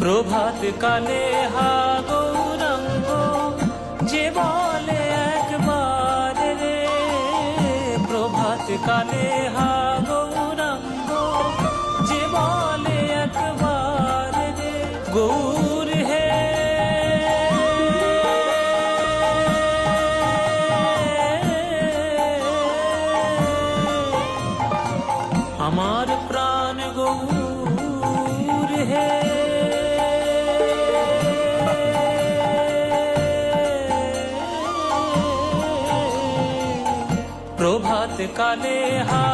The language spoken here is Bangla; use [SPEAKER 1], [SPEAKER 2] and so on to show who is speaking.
[SPEAKER 1] প্রভাত কালে হা গৌরাঙ্গ যে বলে একবার রে, প্রভাত কালে হা গৌরাঙ্গ যে বলে একবার রে, গৌর হে আমার প্রাণ গৌর হে। প্রভাত কালে হা